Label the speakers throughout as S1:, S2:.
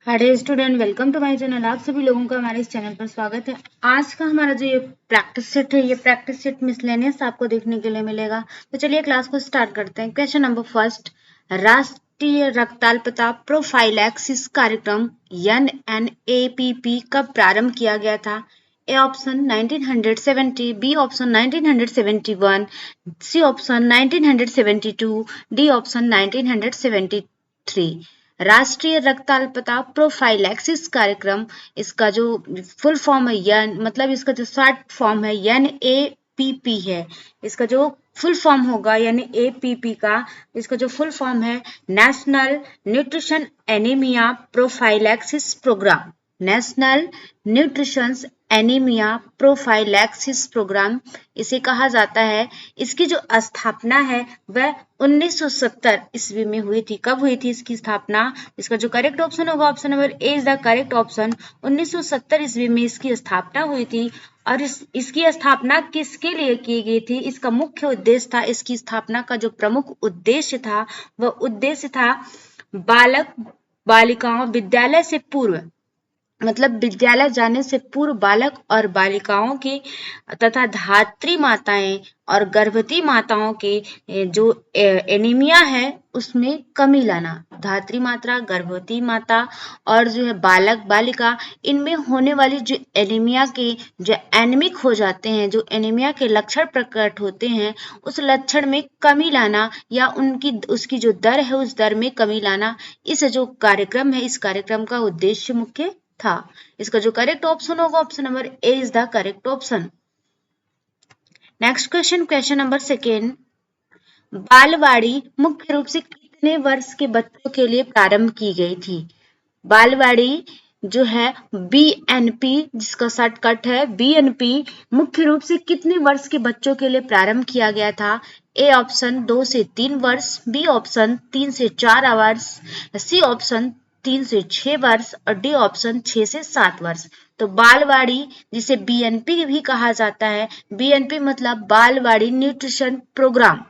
S1: Hello student, welcome to my channel. आप सभी लोगों का हमारे इस चैनल पर स्वागत है। आज का हमारा जो ये प्रैक्टिस सेट है, ये प्रैक्टिस सेट मिसलेनियस आपको देखने के लिए मिलेगा। तो चलिए क्लास को स्टार्ट करते हैं। क्वेश्चन नंबर फर्स्ट, राष्ट्रीय रक्ताल्पता प्रोफाइलैक्सिस कार्यक्रम NNAPP कब प्रारंभ किया गया था? A option 1970, B option 1971, C option 1972, D option 1973। राष्ट्रीय रक्ताल्पता प्रोफाइलैक्सिस कार्यक्रम, इसका जो फुल फॉर्म है मतलब इसका जो शॉर्ट फॉर्म है NAPP है। इसका जो फुल फॉर्म होगा NAPP का, इसका जो फुल फॉर्म है national nutrition anaemia prophylaxis programme. National nutrition anaemia prophylaxis programme इसे कहा जाता है। इसकी जो स्थापना है वह 1970 ईस्वी में हुई थी। कब हुई थी इसकी स्थापना? इसका जो करेक्ट ऑप्शन होगा option number A is the correct option. 1970 ईस्वी में इसकी स्थापना हुई थी। और इसकी स्थापना किसके लिए की गई थी? इसका मुख्य उद्देश्य था, इसकी स्थापना का जो प्रमुख उद्देश्य था वह उद्देश्य था बालक बालिकाओं विद्यालय से पूर्व, मतलब विद्यालय जाने से पूर्व बालक और बालिकाओं के तथा धात्री माताएं और गर्भवती माताओं के जो एनीमिया है उसमें कमी लाना। धात्री माता, गर्भवती माता और जो है बालक बालिका, इनमें होने वाली जो एनीमिया के जो एनीमिक हो जाते हैं, जो एनीमिया के लक्षण प्रकट होते हैं, उस लक्षण में कमी लाना या उसकी जो दर है उस दर में कमी लाना, इस जो कार्यक्रम है इस कार्यक्रम का उद्देश्य मुख्य था। इसका जो करेक्ट ऑप्शन होगा option number A is the correct option. Next question, question number second, बालवाड़ी मुख्य रूप से कितने वर्ष के बच्चों के लिए प्रारंभ की गई थी? बालवाड़ी जो है BNP, जिसका शॉर्टकट है BNP, मुख्य रूप से कितने वर्ष के बच्चों के लिए प्रारंभ किया गया था? ए ऑप्शन 2 से 3 वर्ष, बी ऑप्शन 3 से 4 वर्ष, सी ऑप्शन 3 से 6 वर्ष और डी ऑप्शन 6 से 7 वर्ष। तो बालवाड़ी, जिसे BNP भी कहा जाता है, BNP मतलब बालवाड़ी न्यूट्रिशन प्रोग्राम।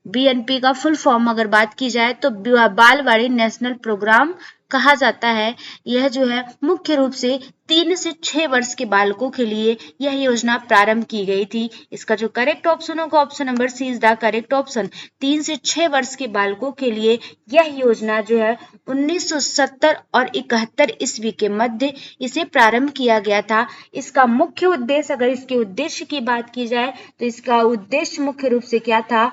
S1: BNP का फुल फॉर्म अगर बात की जाए तो बालवाड़ी नेशनल प्रोग्राम कहा जाता है। यह जो है मुख्य रूप से 3 से 6 वर्ष के बालकों के लिए यह योजना प्रारंभ की गई थी। इसका जो करेक्ट ऑप्शन होगा option number C is the correct option. 3 से 6 वर्ष के बालकों के लिए यह योजना जो है 1970 और 71 ईस्वी के मध्य इसे प्रारंभ किया गया था। इसका मुख्य उद्देश्य, अगर इसके उद्देश्य की बात की जाए तो इसका उद्देश्य मुख्य रूप से क्या था,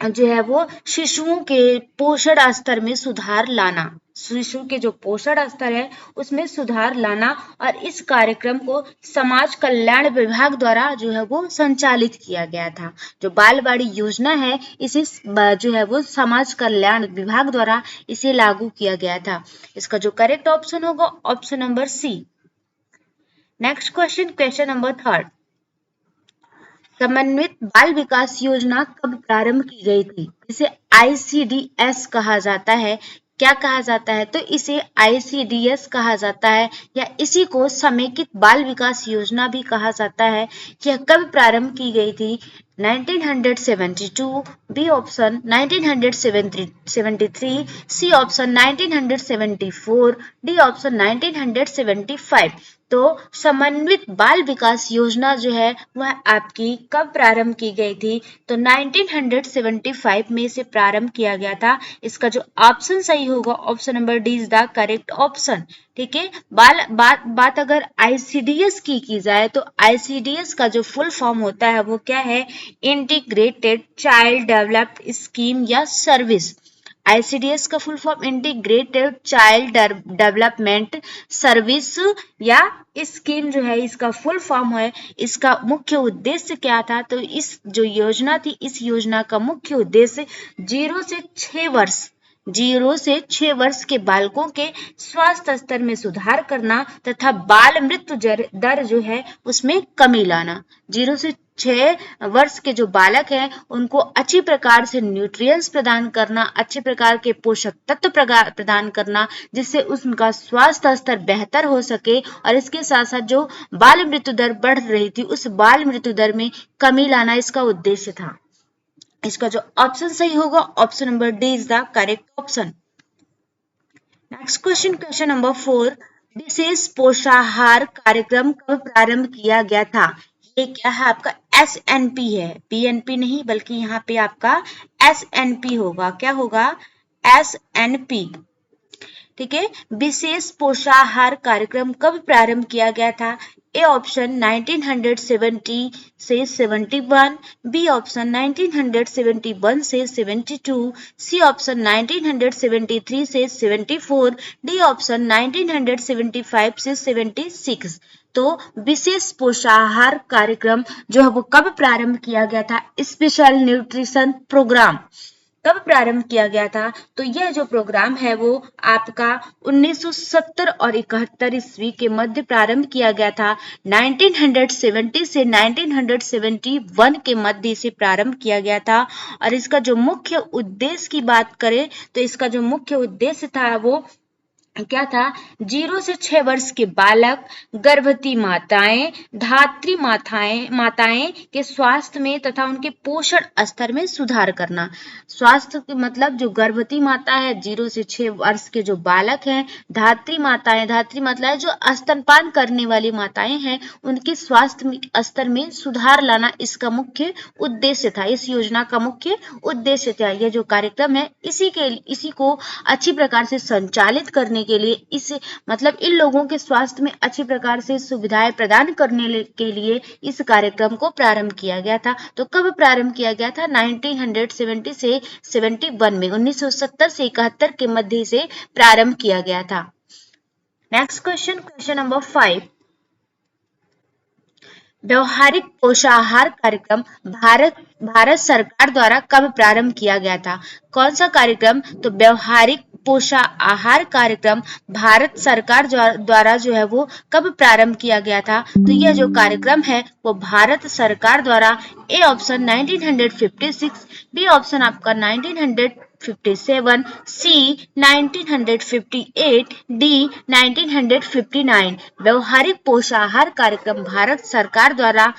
S1: जो है वो शिशुओं के पोषण स्तर में सुधार लाना। शिशु के जो पोषण स्तर है उसमें सुधार लाना, और इस कार्यक्रम को समाज कल्याण विभाग द्वारा जो है वो संचालित किया गया था। जो बालवाड़ी योजना है इसे जो है वो समाज कल्याण विभाग द्वारा इसे लागू किया गया था। इसका जो करेक्ट ऑप्शन होगा option number C. Next question, question number third, समन्वित बाल विकास योजना कब प्रारंभ की गई थी? इसे ICDS कहा जाता है। क्या कहा जाता है? तो इसे ICDS कहा जाता है, या इसी को समेकित बाल विकास योजना भी कहा जाता है। यह कब प्रारंभ की गई थी? 1972, B option 1973, C option 1974, D option 1975। तो समन्वित बाल विकास योजना जो है वह आपकी कब प्रारंभ की गई थी? तो 1975 में इसे प्रारंभ किया गया था। इसका जो ऑप्शन सही होगा option number D is the correct option. ठीक है, बात अगर ICDS की जाए तो ICDS का जो फुल फॉर्म होता है वो क्या है? इंटीग्रेटेड चाइल्ड डेवलप्ड स्कीम या सर्विस। ICDS का full form integrated child development service या स्कीम जो है इसका फुल फॉर्म है। इसका मुख्य उद्देश्य क्या था? तो इस जो योजना थी इस योजना का मुख्य उद्देश्य 0 से 6 वर्ष के बालकों के स्वास्थ्य स्तर में सुधार करना तथा बाल मृत्यु दर जो है उसमें कमी लाना। 0 से 6 वर्ष के जो बालक हैं उनको अच्छी प्रकार से न्यूट्रिएंट्स प्रदान करना, अच्छे प्रकार के पोषक तत्व प्रदान करना, जिससे उनका स्वास्थ्य स्तर बेहतर हो सके, और इसके साथ साथ जो बाल मृत्यु दर बढ़ रही थी उस बाल मृत्यु दर में कमी लाना इसका उद्देश्य था। इसका जो ऑप्शन सही होगा option number D is the correct option. Next question, question number 4, विशेष पोषाहार कार्यक्रम कब प्रारंभ किया गया था? ये क्या है आपका SNP है, PNP नहीं, बल्कि यहाँ पे आपका SNP होगा। क्या होगा? SNP। ठीक है, विशेष पोषाहार कार्यक्रम कब प्रारंभ किया गया था? ए ऑप्शन 1970 से 71, बी ऑप्शन 1971 से 72, सी ऑप्शन 1973 से 74, डी ऑप्शन 1975 से 76। तो विशेष पोषाहार कार्यक्रम जो है वो कब प्रारंभ किया गया था? स्पेशल न्यूट्रिशन प्रोग्राम कब प्रारंभ किया गया था? तो यह जो प्रोग्राम है वो आपका 1970 और 71 ईस्वी के मध्य प्रारंभ किया गया था। 1970 से 1971 के मध्य इसे प्रारंभ किया गया था। और इसका जो मुख्य उद्देश्य की बात करें तो इसका जो मुख्य उद्देश्य था वो क्या था? 0 से 6 वर्ष के बालक, गर्भवती माताएं, धात्री माताएं के स्वास्थ्य में तथा उनके पोषण स्तर में सुधार करना। स्वास्थ्य के मतलब जो गर्भवती माता है, 0 से 6 वर्ष के जो बालक हैं, धात्री मतलब जो स्तनपान करने वाली माताएं हैं, उनके स्वास्थ्य स्तर में सुधार लाना इसका मुख्य उद्देश्य था। इस योजना का मुख्य उद्देश्य था। यह जो कार्यक्रम है इसी को अच्छी प्रकार से संचालित करने के लिए, इस मतलब इन लोगों के स्वास्थ्य में अच्छी प्रकार से सुविधाएं प्रदान करने के लिए इस कार्यक्रम को प्रारंभ किया गया था। तो कब प्रारंभ किया गया था? 1970 से 71 में, 1970 से 71 के मध्य से प्रारंभ किया गया था। नेक्स्ट क्वेश्चन, क्वेश्चन नंबर 5, व्यवहारिक पोषाहार कार्यक्रम भारत सरकार द्वारा कब प्रारंभ किया गया था? कौन सा कार्यक्रम? तो व्यवहारिक पोषाहार कार्यक्रम भारत सरकार द्वारा जो है वो कब प्रारंभ किया गया था? तो यह जो कार्यक्रम है वो भारत सरकार द्वारा, ए ऑप्शन 1956, बी ऑप्शन आपका 1957, सी 1958, डी 1959। व्यवहारिक पोषाहार कार्यक्रम भारत सरकार द्वारा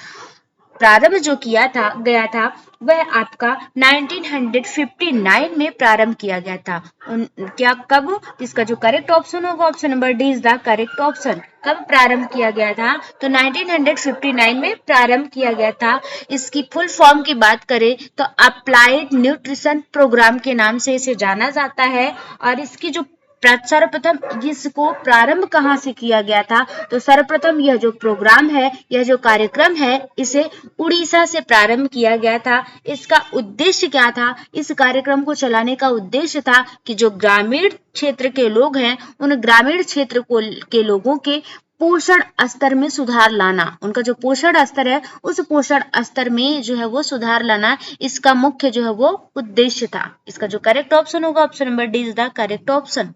S1: प्रारंभ जो किया था गया था वह आपका 1959 में प्रारंभ किया गया था। क्या कब? इसका जो करेक्ट ऑप्शन होगा option number D is the correct option. कब प्रारंभ किया गया था? तो 1959 में प्रारंभ किया गया था। इसकी फुल फॉर्म की बात करें तो अप्लाइड न्यूट्रिशन प्रोग्राम के नाम से इसे जाना जाता है। और इसकी जो सर्वप्रथम इसको प्रारंभ कहाँ से किया गया था? तो सर्वप्रथम यह जो प्रोग्राम है, यह जो कार्यक्रम है, इसे उड़ीसा से प्रारंभ किया गया था। इसका उद्देश्य क्या था? इस कार्यक्रम को चलाने का उद्देश्य था कि जो ग्रामीण क्षेत्र के लोग हैं, उन ग्रामीण क्षेत्र के लोगों के पोषण स्तर में सुधार लाना, उनका जो पोषण स्तर है उस पोषण स्तर में जो है वो सुधार लाना इसका मुख्य जो है वो उद्देश्य था। इसका जो करेक्ट ऑप्शन होगा option number D is the correct option.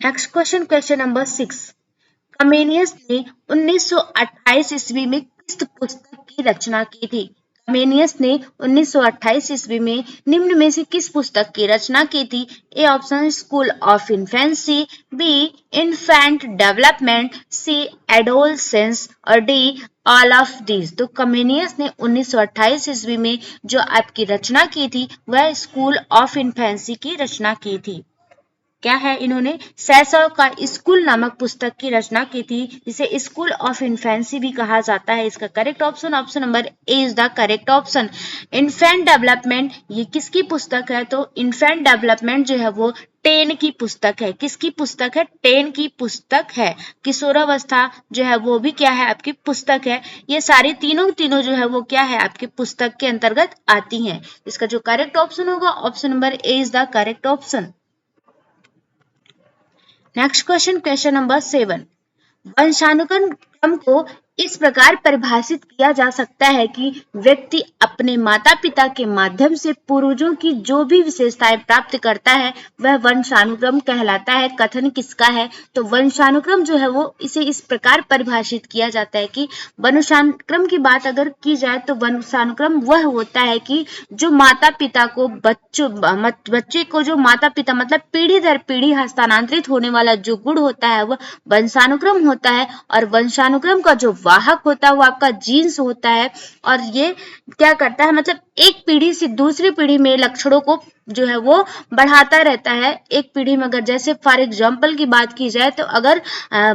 S1: Next question, question number 6, Comenius ने 1928 ईस्वी में किस पुस्तक की रचना की थी? कमेनियस ने 1928 ईस्वी में निम्न में से किस पुस्तक की रचना की थी? A option school of infancy, B infant development, C adolescence और डी ऑल ऑफ दीज। तो कमेनियस ने 1928 ईस्वी में जो आपकी रचना की थी वह स्कूल ऑफ इन्फेंसी की रचना की थी। क्या है? इन्होंने शैशव का स्कूल नामक पुस्तक की रचना की थी, जिसे स्कूल ऑफ इन्फेंसी भी कहा जाता है। इसका correct option option number A is the correct option. Infant development ये किसकी पुस्तक है? तो इन्फेंट डेवलपमेंट जो है वो टेन की पुस्तक है। किसकी पुस्तक है? टेन की पुस्तक है। किशोरावस्था जो है वो भी क्या है? आपकी पुस्तक है। ये सारी तीनों जो है वो क्या है? आपकी पुस्तक के अंतर्गत आती हैं। इसका जो करेक्ट ऑप्शन होगा option number A is the correct option. Next question, question number 7, वंशानुक्रम को इस प्रकार परिभाषित किया जा सकता है कि व्यक्ति अपने माता पिता के माध्यम से पूर्वजों की जो भी विशेषताएं प्राप्त करता है वह वंशानुक्रम कहलाता है। कथन किसका है? तो वंशानुक्रम जो है वो इसे इस प्रकार परिभाषित किया जाता है कि वंशानुक्रम की बात अगर की जाए तो वंशानुक्रम वह होता है कि जो माता पिता को बच्चे को जो माता पिता मतलब पीढ़ी दर पीढ़ी हस्तांतरित होने वाला जो गुण होता है वह वंशानुक्रम होता है। और वंशानुक्रम का जो वाहक होता है वो आपका जीन्स होता है। और ये क्या करता है? मतलब एक पीढ़ी से दूसरी पीढ़ी में लक्षणों को जो है वो बढ़ाता रहता है एक पीढ़ी में। अगर जैसे फॉर एग्जाम्पल की बात की जाए तो अगर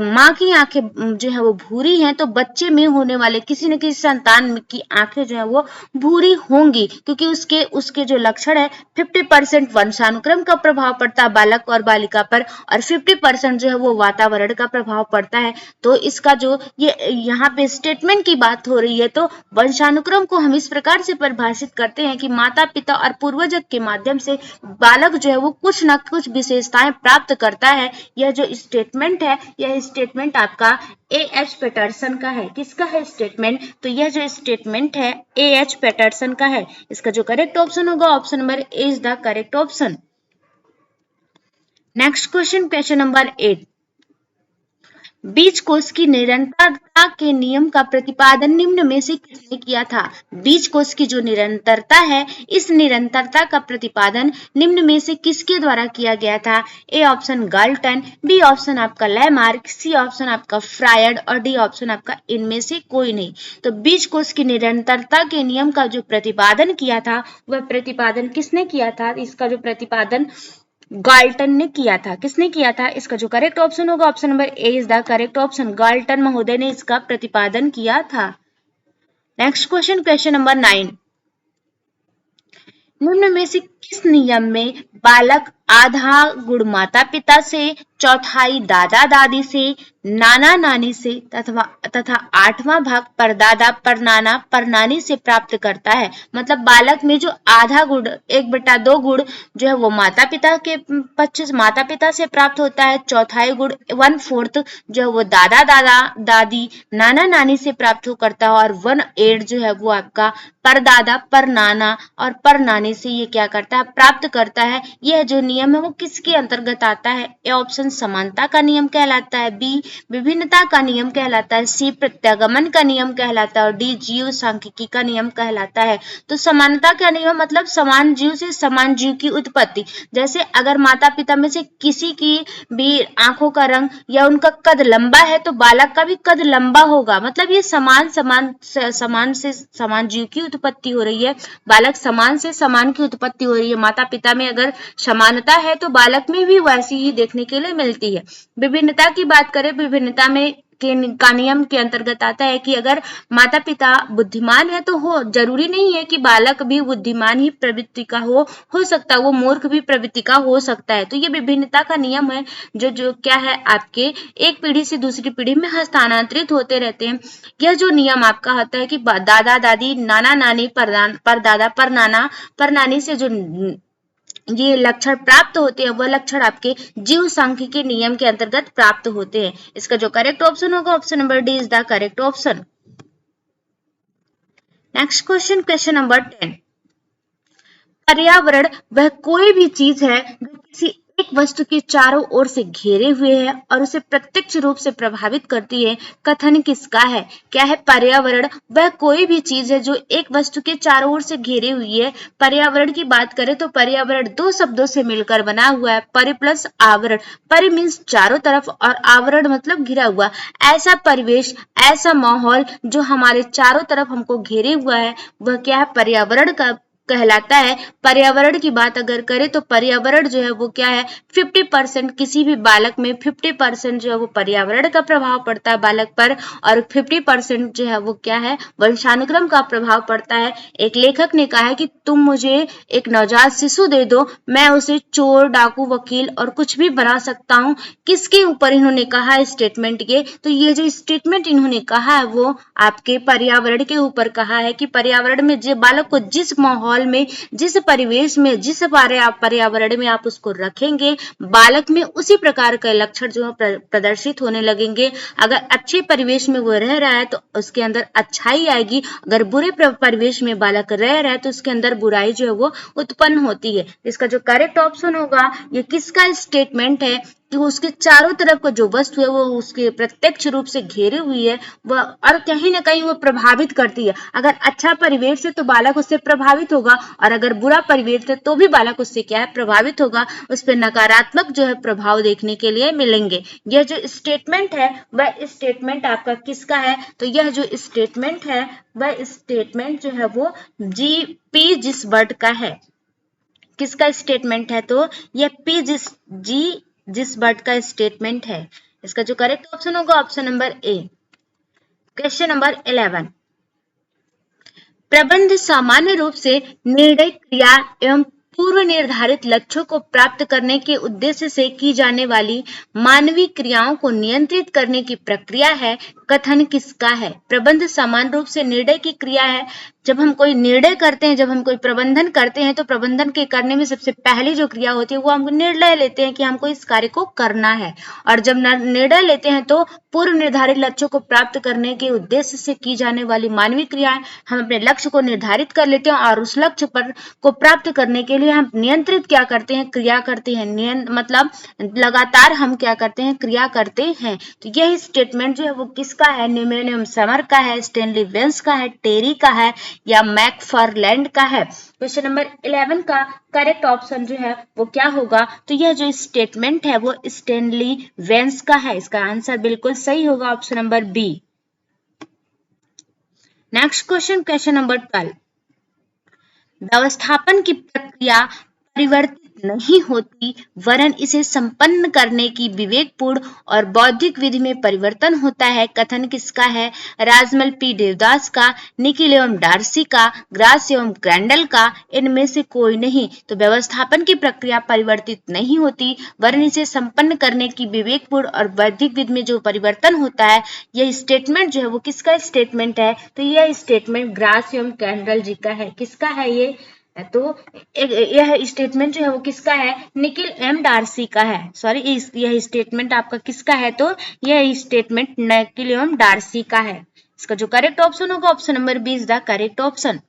S1: माँ की आंखें जो है वो भूरी हैं तो बच्चे में होने वाले किसी न किसी संतान की आंखें जो है वो भूरी होंगी, क्योंकि उसके उसके जो लक्षण है 50% वंशानुक्रम का प्रभाव पड़ता है बालक और बालिका पर, और 50% जो है वो वातावरण का प्रभाव पड़ता है। तो इसका जो ये यहाँ पे स्टेटमेंट की बात हो रही है, तो वंशानुक्रम को हम इस प्रकार से परिभाषित करते हैं कि माता पिता और पूर्वज के माध्यम से बालक जो है वो कुछ न कुछ विशेषताएं प्राप्त करता है। यह जो स्टेटमेंट है, यह स्टेटमेंट आपका एच पैटरसन का है। किसका है स्टेटमेंट? तो यह जो स्टेटमेंट है एच पैटरसन का है। इसका जो करेक्ट ऑप्शन होगा option number A is the correct option. Next question, question number 8, बीज कोष की निरंतरता के नियम का प्रतिपादन निम्न में से किसने किया था? बीज कोष की जो निरंतरता है, इस निरंतरता का प्रतिपादन निम्न में से किसके द्वारा किया गया था? A option Galton, B option आपका लैमार्क, सी ऑप्शन आपका फ्रायड और डी ऑप्शन आपका इनमें से कोई नहीं। तो बीज कोष की निरंतरता के नियम का जो प्रतिपादन किया था, वह प्रतिपादन किसने किया था? इसका जो प्रतिपादन गाल्टन ने किया था। किसने किया था? इसका जो करेक्ट ऑप्शन होगा option number A is the correct option. Galton महोदय ने इसका प्रतिपादन किया था। नेक्स्ट क्वेश्चन, क्वेश्चन नंबर 9, निम्न में से किस नियम में बालक आधा गुण माता पिता से, चौथाई दादा दादी से, नाना नानी से तथा 8वां भाग परदादा परनाना परनानी से प्राप्त करता है? मतलब बालक में जो आधा गुण 1/2 गुण जो है वो माता पिता के पक्ष माता पिता से प्राप्त होता है, चौथाई गुण 1/4 जो है वो दादा दादा दादी नाना नानी से प्राप्त करता है, और 1/8 जो है वो आपका परदादा परनाना और परनानी से ये क्या करता है? प्राप्त करता है। यह जो नियम है वो किसके अंतर्गत आता है? ए ऑप्शन समानता का नियम कहलाता है, बी विभिन्नता का नियम कहलाता है, सी प्रत्यागमन का नियम कहलाता है और डी जीव सांख्यिकी का नियम कहलाता है। तो समानता का नियम मतलब समान जीव से समान जीव की उत्पत्ति। जैसे अगर माता पिता में से किसी की भी आंखों का रंग या उनका कद लंबा है तो बालक का भी कद लंबा होगा। मतलब ये समान से समान जीव की उत्पत्ति हो रही है, बालक समान से समान की उत्पत्ति हो रही है। माता पिता में अगर समानता है तो बालक में भी वैसी ही देखने के लिए मिलती है। विभिन्नता की बात करें, विभिन्नता में का नियम के अंतर्गत आता है कि अगर माता पिता बुद्धिमान है तो हो जरूरी नहीं है कि बालक भी बुद्धिमान ही प्रवृत्ति का हो सकता है वो मूर्ख भी प्रवृत्ति का हो सकता है। तो ये विभिन्नता का नियम है जो क्या है आपके एक पीढ़ी से दूसरी पीढ़ी में हस्तांतरित होते रहते हैं। यह जो नियम आपका होता है कि दादा दादी नाना नानी परदादा परनाना परनानी से जो ये लक्षण प्राप्त होते हैं वह लक्षण आपके जीव सांख्यिकी के नियम के अंतर्गत प्राप्त होते हैं। इसका जो करेक्ट ऑप्शन होगा option number D is the correct option. Next question, question number 10, पर्यावरण वह कोई भी चीज है जो किसी एक वस्तु के चारों ओर से घेरे हुए है और उसे प्रत्यक्ष रूप से प्रभावित करती है। कथन किसका है? क्या है? पर्यावरण वह कोई भी चीज है जो एक वस्तु के चारों ओर से घेरे हुई है। पर्यावरण की बात करें तो पर्यावरण दो शब्दों से मिलकर बना हुआ है, परि प्लस आवरण। परि मीन्स चारों तरफ और आवरण मतलब घिरा हुआ। ऐसा परिवेश, ऐसा माहौल जो हमारे चारों तरफ हमको घेरे हुआ है वह क्या है? पर्यावरण का कहलाता है। पर्यावरण की बात अगर करें तो पर्यावरण जो है वो क्या है? 50% किसी भी बालक में 50% जो है वो पर्यावरण का प्रभाव पड़ता है बालक पर, और 50% जो है वो क्या है? वंशानुक्रम का प्रभाव पड़ता है। एक लेखक ने कहा है कि तुम मुझे एक नवजात शिशु दे दो, मैं उसे चोर डाकू वकील और कुछ भी बना सकता हूँ। किसके ऊपर इन्होंने कहा है स्टेटमेंट के? तो ये जो स्टेटमेंट इन्होंने कहा है वो आपके पर्यावरण के ऊपर कहा है कि पर्यावरण में जो बालक को जिस माहौल में, जिस परिवेश में, जिस पर्यावरण में आप उसको रखेंगे, बालक में उसी प्रकार के लक्षण जो प्रदर्शित होने लगेंगे। अगर अच्छे परिवेश में वो रह रहा है तो उसके अंदर अच्छाई आएगी, अगर बुरे परिवेश में बालक रह रहा है तो उसके अंदर बुराई जो है वो उत्पन्न होती है। इसका जो करेक्ट ऑप्शन होगा, ये किसका स्टेटमेंट है कि उसके चारों तरफ का जो वस्तु है वो उसके प्रत्यक्ष रूप से घेरे हुई है वह, और कहीं ना कहीं वो प्रभावित करती है। अगर अच्छा परिवेश है तो बालक उससे प्रभावित होगा, और अगर बुरा परिवेश है तो भी बालक उससे क्या है? प्रभावित होगा। उस पर नकारात्मक जो है प्रभाव देखने के लिए मिलेंगे। यह जो स्टेटमेंट है वह स्टेटमेंट आपका किसका है? तो यह जो स्टेटमेंट है वह स्टेटमेंट जो है वो जी पी जिसबर्ड का है। किसका स्टेटमेंट है? तो ये पी जिस बर्ड का स्टेटमेंट है। इसका जो करेक्ट ऑप्शन होगा ऑप्शन नंबर ए। क्वेश्चन नंबर 11, प्रबंध सामान्य रूप से निर्णय क्रिया एवं पूर्व निर्धारित लक्ष्यों को प्राप्त करने के उद्देश्य से की जाने वाली मानवीय क्रियाओं को नियंत्रित करने की प्रक्रिया है। कथन किसका है? प्रबंध सामान्य रूप से निर्णय की क्रिया है। जब हम कोई निर्णय करते हैं, जब हम कोई प्रबंधन करते हैं, तो प्रबंधन के करने में सबसे पहली जो क्रिया होती है वो हम निर्णय लेते हैं कि हमको इस कार्य को करना है। और जब निर्णय लेते हैं तो पूर्व निर्धारित लक्ष्यों को प्राप्त करने के उद्देश्य से की जाने वाली मानवीय क्रियाएं, हम अपने लक्ष्य को निर्धारित कर लेते हैं और उस लक्ष्य पर को प्राप्त करने के लिए हम नियंत्रित क्या करते हैं? क्रिया करते हैं। मतलब लगातार हम क्या करते हैं? क्रिया करते हैं। तो यह स्टेटमेंट जो है वो किसका है? न्यूमेनियम समर का है, स्टैनली वेंस का है, टेरी का है या मैकफारलैंड का है? क्वेश्चन नंबर 11 का करेक्ट ऑप्शन जो है वो क्या होगा? तो यह जो स्टेटमेंट है वो स्टैनली वेंस का है। इसका आंसर बिल्कुल सही होगा option number B. Next question, question number 12, व्यवस्थापन की प्रक्रिया परिवर्तित नहीं होती वरन इसे संपन्न करने की विवेकपूर्ण और बौद्धिक विधि में परिवर्तन होता है। कथन किसका है? राजमल पी देवदास का, निकिल एवं डार्सी का, ग्रास एवं ग्रैंडल का, इनमें से कोई नहीं। तो व्यवस्थापन की प्रक्रिया परिवर्तित नहीं होती वरन इसे संपन्न करने की विवेकपूर्ण और बौद्धिक विधि में जो परिवर्तन होता है, यह स्टेटमेंट जो है वो किसका स्टेटमेंट है? तो यह स्टेटमेंट ग्रास एवं ग्रैंडल जी का है। किसका है ये? तो यह स्टेटमेंट जो है वो किसका है? निकिल एम डार्सी का है। सॉरी, यह स्टेटमेंट आपका किसका है? तो यह स्टेटमेंट निकिल एम डार्सी का है। इसका जो करेक्ट ऑप्शन होगा option number B is the correct option.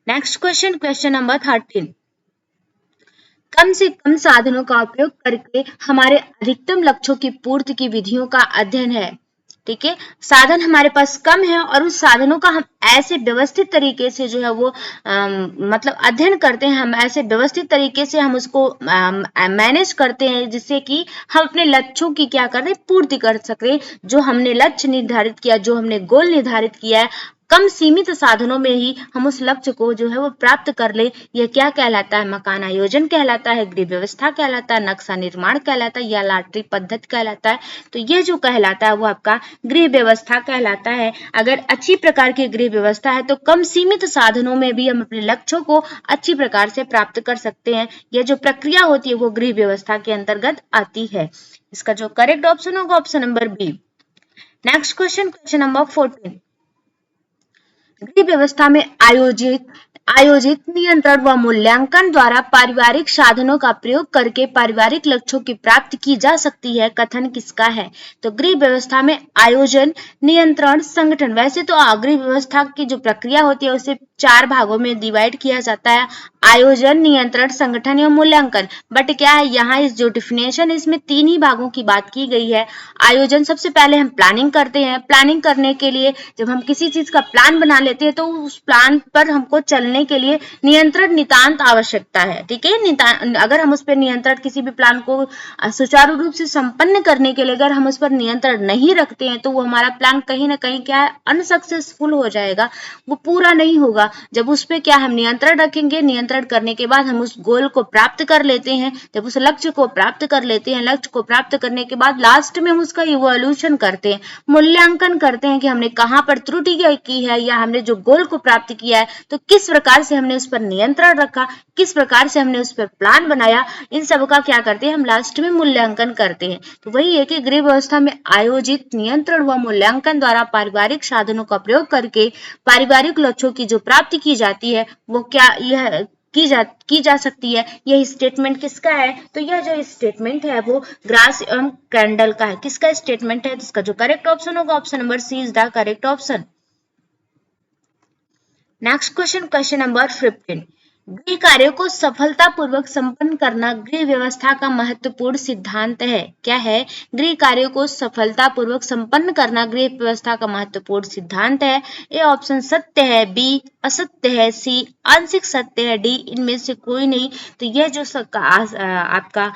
S1: Next question, question number 13, कम से कम साधनों का उपयोग करके हमारे अधिकतम लक्ष्यों की पूर्ति की विधियों का अध्ययन है। ठीक है, साधन हमारे पास कम है और उस साधनों का हम ऐसे व्यवस्थित तरीके से जो है वो मतलब अध्ययन करते हैं, हम ऐसे व्यवस्थित तरीके से हम उसको मैनेज करते हैं जिससे कि हम अपने लक्ष्यों की क्या कर रहे हैं? पूर्ति कर सके। जो हमने लक्ष्य निर्धारित किया, जो हमने गोल निर्धारित किया है, कम सीमित साधनों में ही हम उस लक्ष्य को जो है वो प्राप्त कर ले। यह क्या कहलाता है? मकान आयोजन कहलाता है, गृह व्यवस्था कहलाता है, नक्शा निर्माण कहलाता है या लॉटरी पद्धति कहलाता है? तो यह जो कहलाता है वो आपका गृह व्यवस्था कहलाता है। अगर अच्छी प्रकार की गृह व्यवस्था है तो कम सीमित साधनों में भी हम अपने लक्ष्यों को अच्छी प्रकार से प्राप्त कर सकते हैं। यह जो प्रक्रिया होती है वो गृह व्यवस्था के अंतर्गत आती है। इसका जो करेक्ट ऑप्शन होगा option number B. Next question, question number 14, गृह व्यवस्था में आयोजित नियंत्रण व मूल्यांकन द्वारा पारिवारिक साधनों का प्रयोग करके पारिवारिक लक्ष्यों की प्राप्ति की जा सकती है। कथन किसका है? तो गृह व्यवस्था में आयोजन, नियंत्रण, संगठन। वैसे तो गृह व्यवस्था की जो प्रक्रिया होती है उसे 4 भागों में डिवाइड किया जाता है, आयोजन, नियंत्रण, संगठन एवं मूल्यांकन। बट क्या है, यहाँ इस जो डिफिनेशन इसमें 3 ही भागों की बात की गई है। आयोजन, सबसे पहले हम प्लानिंग करते हैं। प्लानिंग करने के लिए जब हम किसी चीज का प्लान बना लेते हैं तो उस प्लान पर हमको चलने के लिए नियंत्रण नितांत आवश्यकता है। ठीक है, अगर हम उस पर नियंत्रण, किसी भी प्लान को सुचारू रूप से संपन्न करने के लिए अगर हम उस पर नियंत्रण नहीं रखते हैं तो वो हमारा प्लान कहीं ना कहीं क्या है, अनसक्सेसफुल हो जाएगा, वो पूरा नहीं होगा। जब उस पर क्या हम नियंत्रण रखेंगे, नियंत्रण करने के बाद हम उस गोल को प्राप्त कर लेते हैं। जब उस लक्ष्य को प्राप्त कर लेते हैं, लक्ष्य को प्राप्त करने के बाद लास्ट में हम उसका इवोल्यूशन करते हैं, मूल्यांकन करते हैं कि हमने कहाँ पर त्रुटि की है या हमने जो गोल को प्राप्त किया है तो किस प्रकार से हमने उस पर नियंत्रण रखा, किस प्रकार से हमने उस पर प्लान बनाया। इन सब का क्या करते हैं हम? लास्ट में मूल्यांकन करते हैं। तो वही है कि गृह व्यवस्था में आयोजित नियंत्रण व मूल्यांकन द्वारा पारिवारिक साधनों का प्रयोग करके पारिवारिक लक्ष्यों की जो प्राप्ति की जाती है वो क्या यह की जा सकती है। यह स्टेटमेंट किसका है? तो यह जो स्टेटमेंट है वो ग्रास एवं कैंडल का है। किसका स्टेटमेंट है? इसका जो करेक्ट ऑप्शन होगा option number C is the correct option. Next question, question number 15, गृह कार्यों को सफलतापूर्वक संपन्न करना गृह व्यवस्था का महत्वपूर्ण सिद्धांत है। क्या है? गृह कार्यों को सफलतापूर्वक संपन्न करना गृह व्यवस्था का महत्वपूर्ण सिद्धांत है। ए ऑप्शन सत्य है, बी असत्य है, सी आंशिक सत्य है, डी इनमें से कोई नहीं। तो यह जो आपका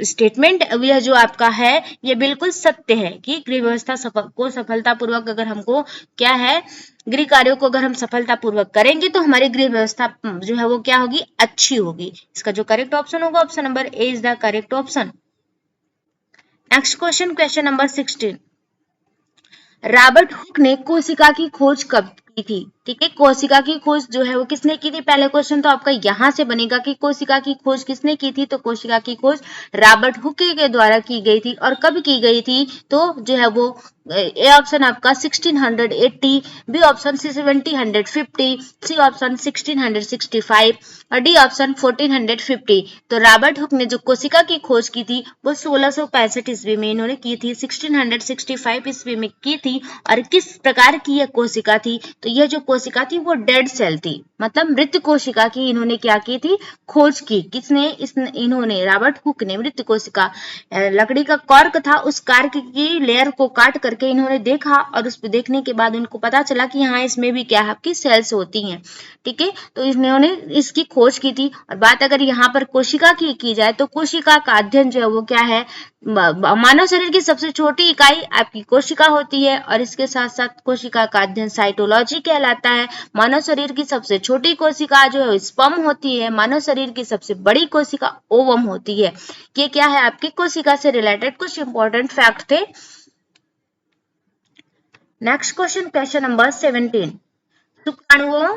S1: स्टेटमेंट, यह जो आपका है ये बिल्कुल सत्य है कि गृह व्यवस्था को सफलतापूर्वक अगर हमको क्या है गृह कार्यों को अगर हम सफलतापूर्वक करेंगे तो हमारी गृह व्यवस्था जो है वो क्या होगी, अच्छी होगी। इसका जो करेक्ट ऑप्शन होगा option number A is the correct option. Next question, question number 16। Robert Hooke ने कोशिका की खोज कब की थी? ठीक है, कोशिका की खोज जो है वो किसने की थी? पहले क्वेश्चन तो आपका यहां से बनेगा कि कोशिका की खोज किसने की थी, तो कोशिका की खोज रॉबर्ट हुक के द्वारा की गई थी। और कब की गई थी, तो जो है वो ए ऑप्शन आपका 1680, बी ऑप्शन 1750, सी ऑप्शन 1665 और डी ऑप्शन 1450। तो रॉबर्ट हुक ने जो कोशिका की खोज की थी वो 1665 ईस्वी में इन्होंने की थी, 1665 ईस्वी में की थी। और किस प्रकार की यह कोशिका थी, तो यह जो कोशिका थी वो डेड सेल थी, मतलब मृत कोशिका की इन्होंने क्या की थी, खोज की। किसने? इन्होंने, रॉबर्ट हुक ने मृत कोशिका, लकड़ी का कॉर्क था, उस कॉर्क की लेयर को काट करके इन्होंने देखा और उस पर देखने के बाद उनको पता चला कि हाँ इसमें भी क्या है, आपकी सेल्स होती हैं। ठीक है, तो इन्होंने इसकी खोज की थी। और बात अगर यहाँ पर कोशिका की जाए तो कोशिका का अध्ययन जो है वो क्या है, मानव शरीर की सबसे छोटी इकाई आपकी कोशिका होती है। और इसके साथ साथ कोशिका का अध्ययन साइटोलॉजी कहलाता है। मानव शरीर की सबसे छोटी कोशिका जो है स्पर्म होती है। मानव शरीर की सबसे बड़ी कोशिका ओवम होती है। ये क्या है, आपकी कोशिका से रिलेटेड कुछ इंपॉर्टेंट फैक्ट थे। Next question, question number 17। शुक्राणुओं,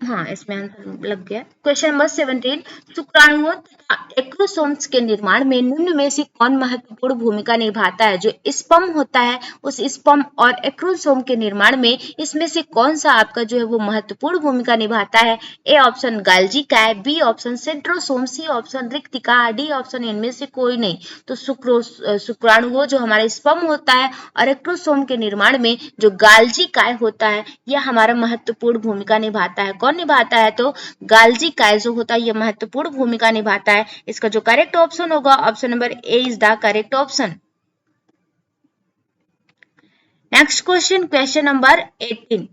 S1: हाँ इसमें आंसर लग गया। Question number 17। शुक्राणुओं तथा एक्रोसोम्स के निर्माण में निम्न में से कौन महत्वपूर्ण भूमिका निभाता है? जो स्पर्म होता है उस स्पर्म और एक्रोसोम के निर्माण में इसमें से कौन सा आपका जो है वो महत्वपूर्ण भूमिका निभाता है? ए ऑप्शन गाल्जी काय, B option centrosome, C option रिक्तिका, डी ऑप्शन इनमें से कोई नहीं। तो शुक्राणुओं जो हमारा स्पर्म होता है और एक्रोसोम के निर्माण में जो गाल्जी काय होता है यह हमारा महत्वपूर्ण भूमिका निभाता है। कौन निभाता है? तो गाल्जी काय जो होता है यह महत्वपूर्ण भूमिका निभाता है। इसका जो करेक्ट ऑप्शन होगा option number A is the correct option. Next question, question number 18।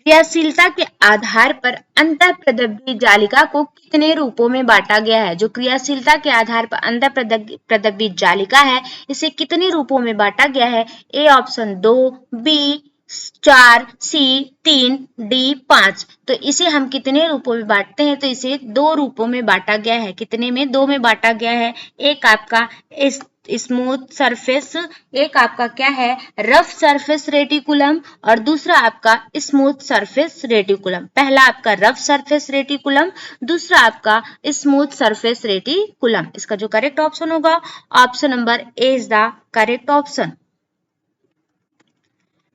S1: क्रियाशीलता के आधार पर अंतःप्रदब्धी जालिका को कितने रूपों में बांटा गया है? जो क्रियाशीलता के आधार पर अंतःप्रदब्धी जालिका है इसे कितने रूपों में बांटा गया है? A option 2, B 4, C 3, D 5। तो इसे हम कितने रूपों में बांटते हैं? तो इसे 2 रूपों में बांटा गया है। कितने में? 2 में बांटा गया है। एक आपका स्मूथ सरफेस, एक आपका क्या है, रफ सरफेस रेटिकुलम और दूसरा आपका स्मूथ सरफेस रेटिकुलम। पहला आपका रफ सरफेस रेटिकुलम, दूसरा आपका स्मूथ सरफेस रेटिकुलम। इसका जो करेक्ट ऑप्शन होगा option number A is the correct option.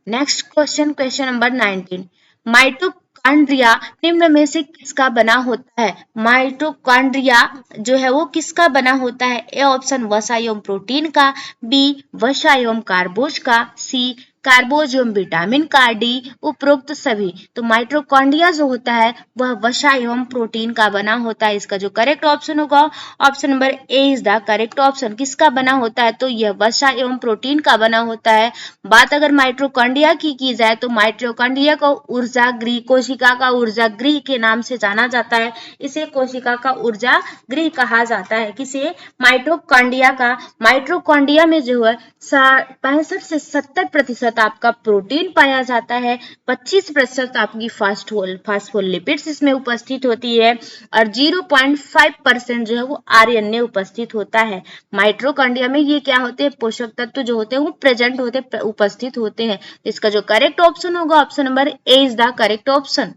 S1: Next question, question number 19। Mitochondria निम्न में से किसका बना होता है? माइटोकॉन्ड्रिया जो है वो किसका बना होता है? ए ऑप्शन वसा एवं प्रोटीन का, बी वसा एवं कार्बोज का, सी कार्बोज एवं विटामिन का, डी उपरोक्त सभी। तो माइटोकॉन्ड्रिया जो होता है वह वसा एवं प्रोटीन का बना होता है। इसका जो करेक्ट ऑप्शन होगा option number A is the correct option. किसका बना होता है? तो यह वसा एवं प्रोटीन का बना होता है। बात अगर माइटोकॉन्ड्रिया की जाए तो माइटोकॉन्ड्रिया को ऊर्जा गृह, कोशिका का ऊर्जा गृह के नाम से जाना जाता है। इसे कोशिका का ऊर्जा गृह कहा जाता है। किसे? माइटोकॉन्ड्रिया का। माइटोकॉन्ड्रिया में जो है 65 से 70% आपका प्रोटीन पाया जाता है, 25% आपकी फास्फोलिपिड्स इसमें उपस्थित होती है और 0.5% जो है वो आरएनए उपस्थित होता है। माइटोकॉन्ड्रिया में ये क्या होते हैं, पोषक तत्व जो होते हैं वो प्रेजेंट होते, उपस्थित होते हैं। इसका जो करेक्ट ऑप्शन होगा option number A is the correct option.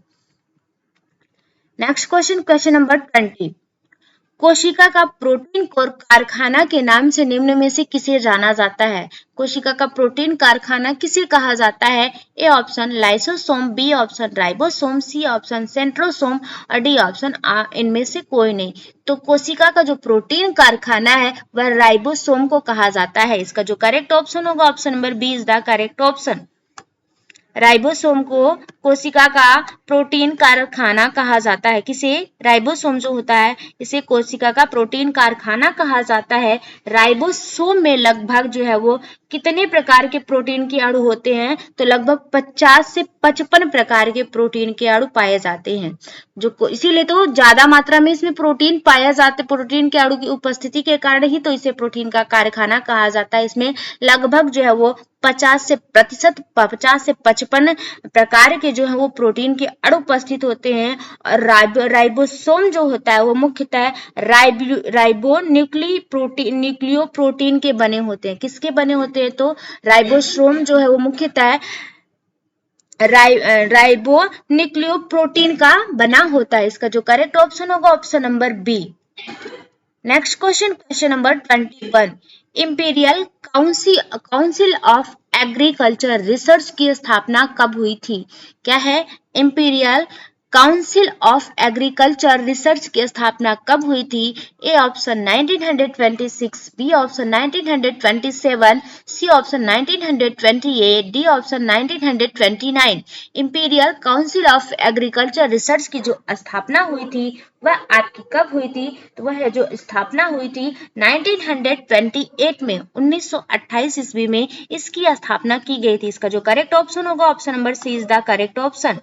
S1: Next question, question number 20। कोशिका का प्रोटीन कोर कारखाना के नाम से निम्न में से किसे जाना जाता है? कोशिका का प्रोटीन कारखाना किसे कहा जाता है? A option lysosome, B option ribosome, C option centrosome और डी ऑप्शन इनमें से कोई नहीं। तो कोशिका का जो प्रोटीन कारखाना है वह राइबोसोम को कहा जाता है। इसका जो करेक्ट ऑप्शन होगा option number B is the correct option. Ribosome को कोशिका का प्रोटीन कारखाना कहा जाता है। किसे? राइबोसोम जो होता है इसे कोशिका का प्रोटीन कारखाना कहा जाता है। राइबोसोम में लगभग जो है वो कितने प्रकार के प्रोटीन के अणु होते हैं? तो लगभग 50 से 55 प्रकार के प्रोटीन के अणु पाए जाते हैं। जो इसीलिए तो ज्यादा मात्रा में इसमें प्रोटीन पाया जाता है, प्रोटीन के अणु की उपस्थिति के कारण ही तो इसे प्रोटीन का कारखाना कहा जाता है। इसमें लगभग जो है वो 50 से 55 प्रकार के जो है वो प्रोटीन के अणु उपस्थित होते हैं। और राइबोसोम जो होता है वो मुख्यतः न्यूक्लियो प्रोटीन के बने होते हैं। किसके बने होते हैं? तो राइबोसोम जो है वो मुख्यतः राइबो न्यूक्लियोप्रोटीन का बना होता है। इसका जो करेक्ट ऑप्शन होगा option number B. Next question number 21। Imperial Council of Agriculture Research की स्थापना कब हुई थी? क्या है? Imperial Council of Agriculture Research की स्थापना कब हुई थी? A option 1926, B option 1927, C option 1928, D option 1929। Imperial Council of Agriculture Research की जो स्थापना हुई थी वह आपकी कब हुई थी? तो वह जो स्थापना हुई थी 1928 में, 1928 ईस्वी में इसकी स्थापना की गई थी। इसका जो करेक्ट ऑप्शन होगा option number C is the correct option.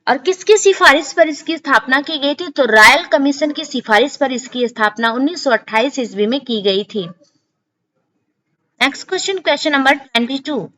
S1: और किसकी सिफारिश पर इसकी स्थापना की गई थी? तो रॉयल कमीशन की सिफारिश पर इसकी स्थापना 1928 ईस्वी में की गई थी। Next question number 22।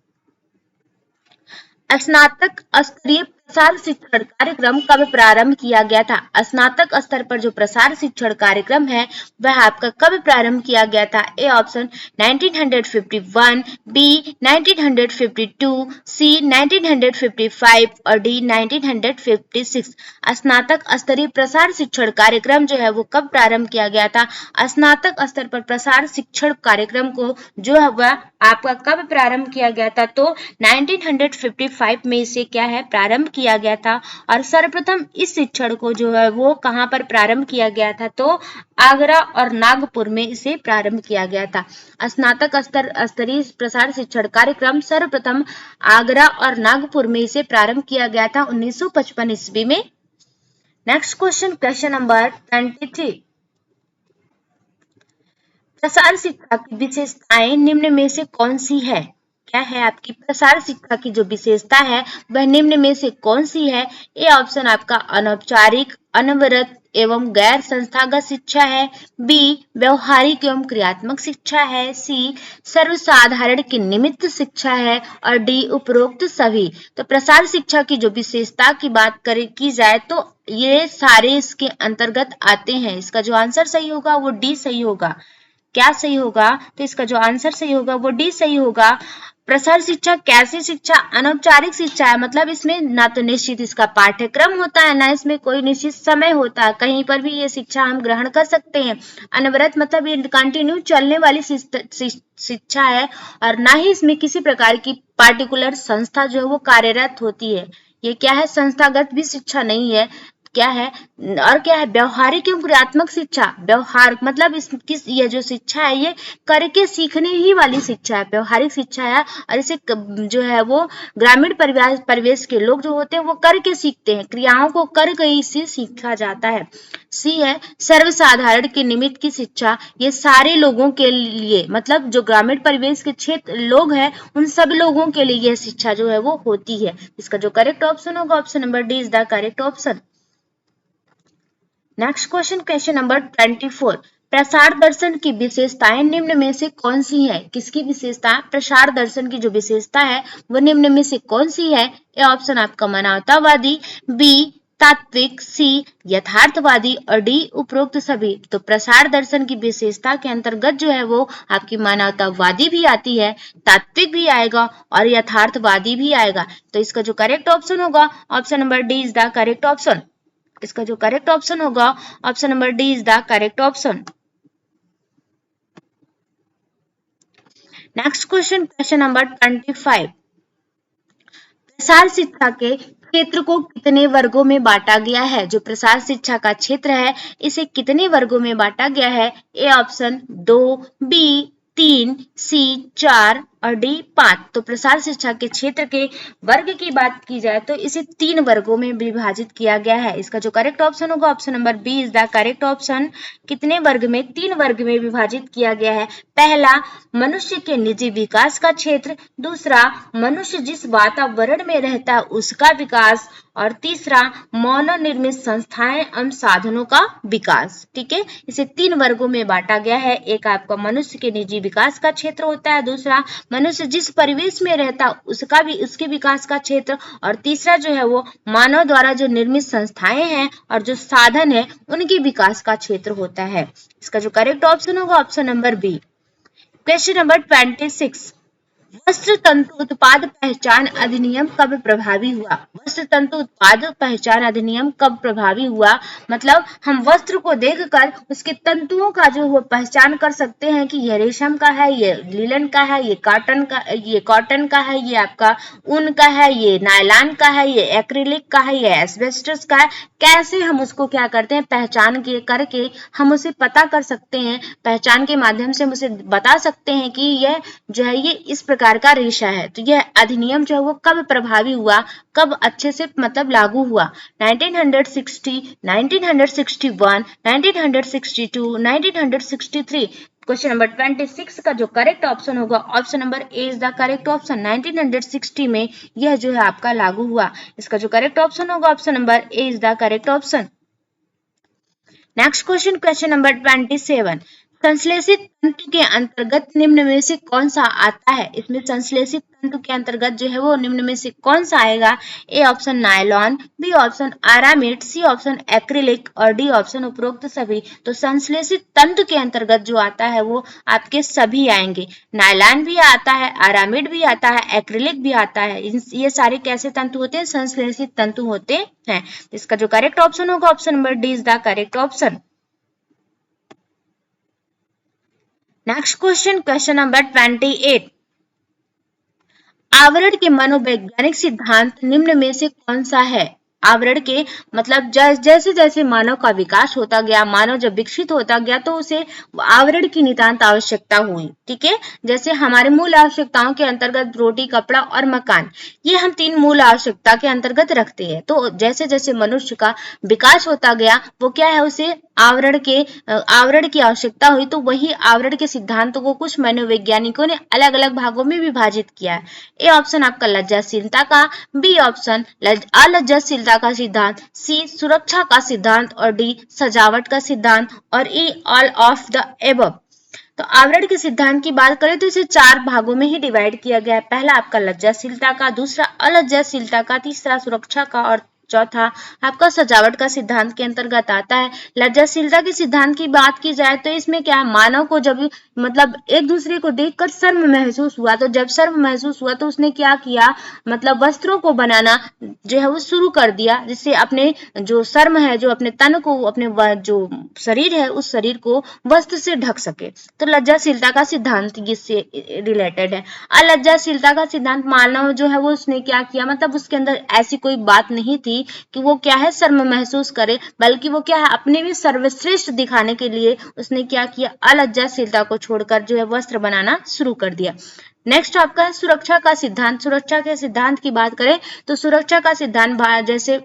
S1: स्नातक स्तरीय प्रसार शिक्षण कार्यक्रम कब प्रारंभ किया गया था? स्नातक स्तर पर जो प्रसार शिक्षण कार्यक्रम है वह आपका कब प्रारंभ किया गया था? ए ऑप्शन 1951, बी 1952, सी 1955 और डी 1956। स्नातक स्तरीय प्रसार शिक्षण कार्यक्रम जो है वो कब प्रारंभ किया गया था? स्नातक स्तर पर प्रसार शिक्षण कार्यक्रम को जो है वह आपका कब प्रारंभ किया गया था? तो 1955 में इसे क्या है प्रारंभ किया गया था। और सर्वप्रथम इस शिक्षण को जो है वो कहां पर प्रारंभ किया गया था? तो आगरा और नागपुर में इसे प्रारंभ किया गया था। स्नातक स्तरीय प्रसार शिक्षण कार्यक्रम सर्वप्रथम आगरा और नागपुर में इसे प्रारंभ किया गया था 1955 ईस्वी में। Next question number 23। प्रसार शिक्षा की विशेषताएं निम्न में से कौन सी है? क्या है आपकी प्रसार शिक्षा की जो विशेषता है वह निम्न में से कौन सी है? ए ऑप्शन आपका अनौपचारिक, अनवरत एवं गैर संस्थागत शिक्षा है, बी व्यवहारिक एवं क्रियात्मक शिक्षा है, सी सर्वसाधारण की निमित्त शिक्षा है और डी उपरोक्त सभी। तो प्रसार शिक्षा की जो विशेषता की बात की जाए तो ये सारे इसके अंतर्गत आते हैं। इसका जो आंसर सही होगा वो डी सही होगा। क्या सही होगा? तो इसका जो आंसर सही होगा वो डी सही होगा। प्रसार शिक्षा कैसी शिक्षा? अनौपचारिक शिक्षा है, मतलब इसमें ना तो निश्चित इसका पाठ्यक्रम होता है ना इसमें कोई निश्चित समय होता है, कहीं पर भी ये शिक्षा हम ग्रहण कर सकते हैं। अनवरत मतलब ये कंटिन्यू चलने वाली शिक्षा है और ना ही इसमें किसी प्रकार की पार्टिकुलर संस्था जो है वो कार्यरत होती है। ये क्या है? संस्थागत भी शिक्षा नहीं है। क्या है? और क्या है? व्यवहारिक एवं क्रियात्मक शिक्षा। व्यवहार मतलब ये जो शिक्षा है ये करके सीखने ही वाली शिक्षा है, व्यवहारिक शिक्षा है। और इसे जो है वो ग्रामीण परिवेश के लोग जो होते हैं वो करके सीखते हैं, क्रियाओं को करके इसे सीखा जाता है। सी है सर्वसाधारण के निमित्त की शिक्षा। ये सारे लोगों के लिए, मतलब जो ग्रामीण परिवेश के क्षेत्र लोग हैं उन सब लोगों के लिए यह शिक्षा जो है वो होती है। इसका जो करेक्ट ऑप्शन होगा option number D is the correct option. Next question number 24। प्रसार दर्शन की विशेषताएं निम्न में से कौन सी है? किसकी विशेषता? प्रसार दर्शन की जो विशेषता है वो निम्न में से कौन सी है? ए ऑप्शन आपका मानवतावादी, बी तात्विक, सी यथार्थवादी और डी उपरोक्त सभी। तो प्रसार दर्शन की विशेषता के अंतर्गत जो है वो आपकी मानवतावादी भी आती है, तात्विक भी आएगा और यथार्थवादी भी आएगा। तो इसका जो करेक्ट ऑप्शन होगा option number D is the correct option. इसका जो करेक्ट ऑप्शन होगा option number D is the correct option. Next question number 25। प्रसार शिक्षा के क्षेत्र को कितने वर्गों में बांटा गया है? जो प्रसार शिक्षा का क्षेत्र है इसे कितने वर्गों में बांटा गया है? ए ऑप्शन 2, बी 3, सी 4 और डी 5। तो प्रसार शिक्षा के क्षेत्र के वर्ग की बात की जाए तो इसे 3 वर्गों में विभाजित किया गया है। इसका जो करेक्ट ऑप्शन होगा option number B is the correct option. कितने वर्ग में? 3 वर्ग में विभाजित किया गया है। पहला मनुष्य के निजी विकास का क्षेत्र, दूसरा मनुष्य जिस वातावरण में रहता है उसका विकास और तीसरा मानव निर्मित संस्थाएं एवं साधनों का विकास। ठीक है, इसे 3 वर्गों में बांटा गया है। एक आपका मनुष्य के निजी विकास का क्षेत्र होता है, दूसरा मनुष्य जिस परिवेश में रहता उसका भी उसके विकास का क्षेत्र, और तीसरा जो है वो मानव द्वारा जो निर्मित संस्थाएं हैं और जो साधन है उनके विकास का क्षेत्र होता है। इसका जो करेक्ट ऑप्शन होगा option number B. Question number 26, वस्त्र तंतु उत्पाद पहचान अधिनियम कब प्रभावी हुआ? वस्त्र तंतु उत्पाद पहचान अधिनियम कब प्रभावी हुआ? मतलब हम वस्त्र को देखकर उसके तंतुओं का जो वो पहचान कर सकते हैं कि ये रेशम का है, ये लिनन का है, ये कॉटन का है, ये आपका ऊन का है, ये नायलॉन का है, ये एक्रिलिक का है, ये एस्बेस्टस का है। कैसे हम उसको क्या करते हैं, पहचान के करके हम उसे पता कर सकते हैं, पहचान के माध्यम से हम उसे बता सकते हैं कि यह जो है ये इस प्रकार का रेशा है। तो यह अधिनियम जो है वो कब प्रभावी हुआ, कब अच्छे से मतलब लागू हुआ? 1960, 1961, 1962, 1963। क्वेश्चन नंबर 26 का जो करेक्ट ऑप्शन होगा option number A is the correct option. 1960 में यह जो है आपका लागू हुआ। इसका जो करेक्ट ऑप्शन होगा option number A is the correct option. Next question, question number 27, संश्लेषित तंतु के अंतर्गत निम्न में से कौन सा आता है? इसमें संश्लेषित तंतु के अंतर्गत जो है वो निम्न में से कौन सा आएगा? A option nylon, B option aramid, C option acrylic और डी ऑप्शन उपरोक्त सभी। तो संश्लेषित तंतु के अंतर्गत जो आता है वो आपके सभी आएंगे। नायलॉन भी आता है, आरामिड भी आता है, एक्रिलिक भी आता है। ये सारे कैसे तंतु होते हैं? संश्लेषित तंतु होते हैं। इसका जो करेक्ट ऑप्शन होगा option number D is the correct option. Next question, question number 28, आवरण के मनोवैज्ञानिक सिद्धांत निम्न में से कौन सा है? आवरण के मतलब जैसे जैसे मानव का विकास होता गया, मानव जब विकसित होता गया तो उसे आवरण की नितांत आवश्यकता हुई। ठीक है, जैसे हमारे मूल आवश्यकताओं के अंतर्गत रोटी, कपड़ा और मकान, ये हम 3 मूल आवश्यकता के अंतर्गत रखते हैं। तो जैसे जैसे मनुष्य का विकास होता गया वो क्या है, उसे आवरण की आवश्यकता हुई। तो वही आवरण के सिद्धांतों को कुछ मनोवैज्ञानिकों ने अलग अलग भागों में विभाजित किया है। ए ऑप्शन आपका लज्जाशीलता का, बी ऑप्शन अलज्जाशीलता का सिद्धांत, सी सुरक्षा का सिद्धांत और डी सजावट का सिद्धांत और ई ऑल ऑफ द एबव। तो आवरण के सिद्धांत की बात करें तो इसे 4 भागों में ही डिवाइड किया गया है। पहला आपका लज्जाशीलता का, दूसरा अलज्जाशीलता का, तीसरा सुरक्षा का और चौथा आपका सजावट का सिद्धांत के अंतर्गत आता है। लज्जाशीलता के सिद्धांत की बात की जाए तो इसमें क्या, मानव को जब मतलब एक दूसरे को देखकर शर्म महसूस हुआ, तो जब शर्म महसूस हुआ तो उसने क्या किया, मतलब वस्त्रों को बनाना जो है वो शुरू कर दिया, जिससे अपने जो शर्म है, जो अपने तन को, अपने जो शरीर है उस शरीर को वस्त्र से ढक सके। तो लज्जाशीलता का सिद्धांत इससे रिलेटेड है। अलज्जाशीलता का सिद्धांत, मानव जो है वो उसने क्या किया, मतलब उसके अंदर ऐसी कोई बात नहीं थी कि वो क्या है शर्म महसूस करे, बल्कि वो क्या है अपने भी सर्वश्रेष्ठ दिखाने के लिए उसने क्या किया, अलज्जाशीलता को छोड़कर जो है वस्त्र बनाना शुरू कर दिया। नेक्स्ट आपका सुरक्षा का सिद्धांत। सुरक्षा के सिद्धांत की बात करें तो सुरक्षा का सिद्धांत जैसे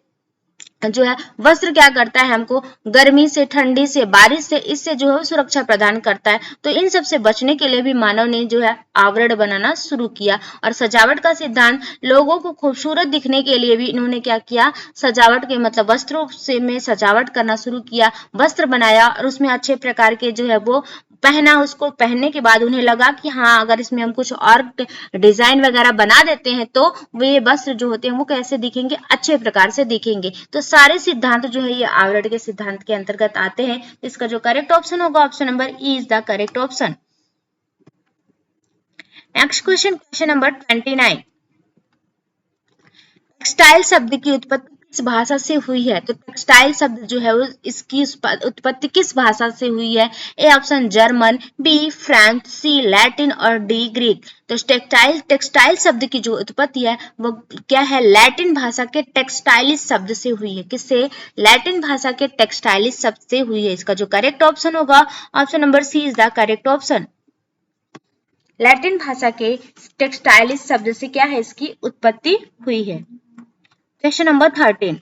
S1: जो है वस्त्र क्या करता है, हमको गर्मी से, ठंडी से, बारिश से, इससे जो है सुरक्षा प्रदान करता है। तो इन सब से बचने के लिए भी मानव ने जो है आवरण बनाना शुरू किया। और सजावट का सिद्धांत, लोगों को खूबसूरत दिखने के लिए भी इन्होंने क्या किया, सजावट के मतलब वस्त्रों से में सजावट करना शुरू किया, वस्त्र बनाया और उसमें अच्छे प्रकार के जो है वो पहना। उसको पहनने के बाद उन्हें लगा कि हाँ अगर इसमें हम कुछ और डिजाइन वगैरह बना देते हैं तो वे वस्त्र जो होते हैं वो कैसे दिखेंगे, अच्छे प्रकार से दिखेंगे। तो सारे सिद्धांत जो है ये आवरण के सिद्धांत के अंतर्गत आते हैं। इसका जो करेक्ट ऑप्शन होगा option number E is the correct option. Next question, question number 29, textile शब्द की उत्पत्ति किस भाषा से हुई है? तो टेक्सटाइल शब्द जो है इसकी उत्पत्ति किस भाषा से हुई है? A option German, B French, C Latin और डी ग्रीक। तो टेक्सटाइल शब्द की जो उत्पत्ति है वो क्या है, लैटिन भाषा के टेक्सटाइलिस शब्द से हुई है। किससे? लैटिन भाषा के टेक्सटाइलिस शब्द से हुई है। इसका जो करेक्ट ऑप्शन होगा option number C is the correct option. Latin भाषा के टेक्सटाइलिस शब्द से क्या है, इसकी उत्पत्ति हुई है। क्वेश्चन नंबर 13,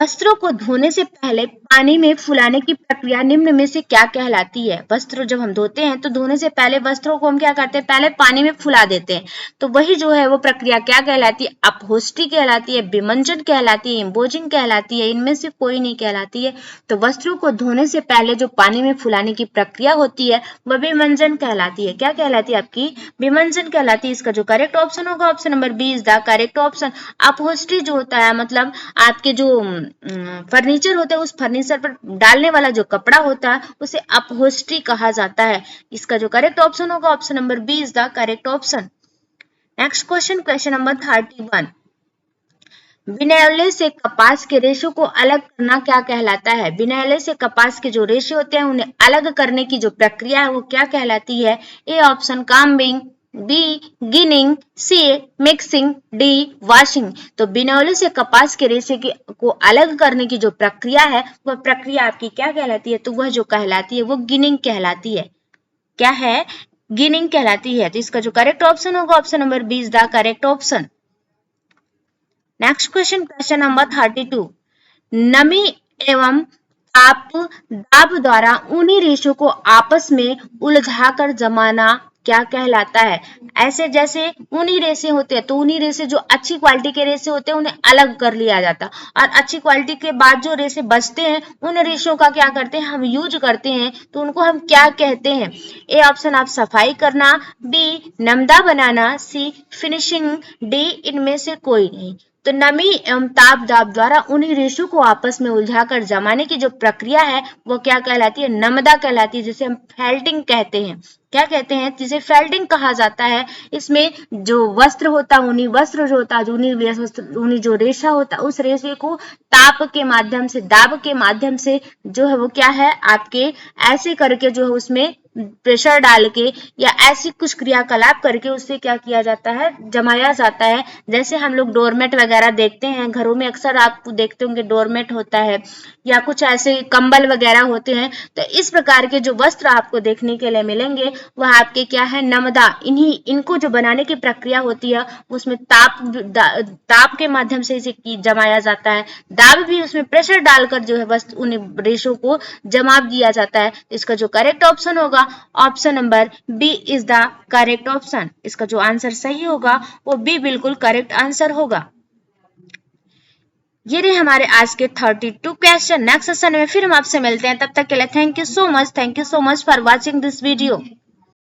S1: वस्त्रों को धोने से पहले पानी में फुलाने की प्रक्रिया निम्न में से क्या कहलाती है? वस्त्र जब हम धोते हैं तो धोने से पहले वस्त्रों को हम क्या करते हैं, पहले पानी में फुला देते हैं। तो वही जो है वो प्रक्रिया क्या कहलाती है? अपहोष्टी कहलाती है, विमंजन कहलाती है, एम्बोजिंग कहलाती है, इनमें से कोई नहीं कहलाती है। तो वस्त्रों को धोने से पहले जो पानी में फुलाने की प्रक्रिया होती है वह विमंजन कहलाती है। क्या कहलाती है आपकी? विमंजन कहलाती है। इसका जो करेक्ट ऑप्शन होगा option number B is the correct option. अपहोष्टी जो होता है मतलब आपके जो फर्नीचर होते हैं उस फर्नीचर पर डालने वाला जो कपड़ा होता है उसे अपहोस्ट्री कहा जाता है। इसका जो करेक्ट ऑप्शन होगा option number B is the correct option. Next question, question number 31। विनैले से कपास के रेशों को अलग करना क्या कहलाता है? विनैले से कपास के जो रेशे होते हैं उन्हें अलग करने की जो प्रक्रिया है वो क्या कहलाती है? A option combing, B ginning, C mixing, D washing. तो बिनौले से कपास के रेशे को अलग करने की जो प्रक्रिया है वह प्रक्रिया आपकी क्या कहलाती है? तो वह जो कहलाती है वो गिनिंग कहलाती है। क्या है? गिनिंग कहलाती है। तो इसका जो करेक्ट ऑप्शन होगा option number B is the correct option. Next question, question number 32। नमी एवं ताप दाब द्वारा ऊनी रेशों को आपस में उलझाकर जमाना क्या कहलाता है? ऐसे जैसे ऊनी रेशे होते हैं तो ऊनी रेशे जो अच्छी क्वालिटी के रेशे होते हैं उन्हें अलग कर लिया जाता है और अच्छी क्वालिटी के बाद जो रेशे बचते हैं उन रेशों का क्या करते हैं हम यूज करते हैं तो उनको हम क्या कहते हैं? ए ऑप्शन आप सफाई करना, बी नमदा बनाना, सी फिनिशिंग, डी इनमें से कोई नहीं। तो नमी एवं ताप दाब द्वारा उन्हीं रेशों को आपस में उलझाकर जमाने की जो प्रक्रिया है वो क्या कहलाती है? नमदा कहलाती है, जिसे हम फेल्टिंग कहते हैं। क्या कहते हैं? जिसे फेल्टिंग कहा जाता है। इसमें जो वस्त्र होता है ऊनी वस्त्र जो होता है ऊनी जो रेशा होता है उस रेशे को ताप के माध्यम से दाब के माध्यम से जो है वो क्या है आपके ऐसे करके जो है उसमें प्रेशर डाल के या ऐसी कुछ क्रियाकलाप करके उससे क्या किया जाता है? जमाया जाता है। जैसे हम लोग डोरमेट वगैरह देखते हैं घरों में, अक्सर आप देखते होंगे डोरमेट होता है या कुछ ऐसे कंबल वगैरह होते हैं। तो इस प्रकार के जो वस्त्र आपको देखने के लिए मिलेंगे वह आपके क्या है? नमदा। इनको जो बनाने की प्रक्रिया होती है उसमें ताप के माध्यम से इसे जमाया जाता है। दाब भी उसमें प्रेशर डालकर जो है वस्त्र उन रेशों को जमा दिया जाता है। इसका जो करेक्ट ऑप्शन होगा option number B is the correct option. इसका जो आंसर सही होगा वो बी बिल्कुल करेक्ट आंसर होगा। ये रहे हमारे आज के 32 क्वेश्चन। नेक्स्ट सेशन में फिर हम आपसे मिलते हैं, तब तक के लिए thank you so much for watching this video.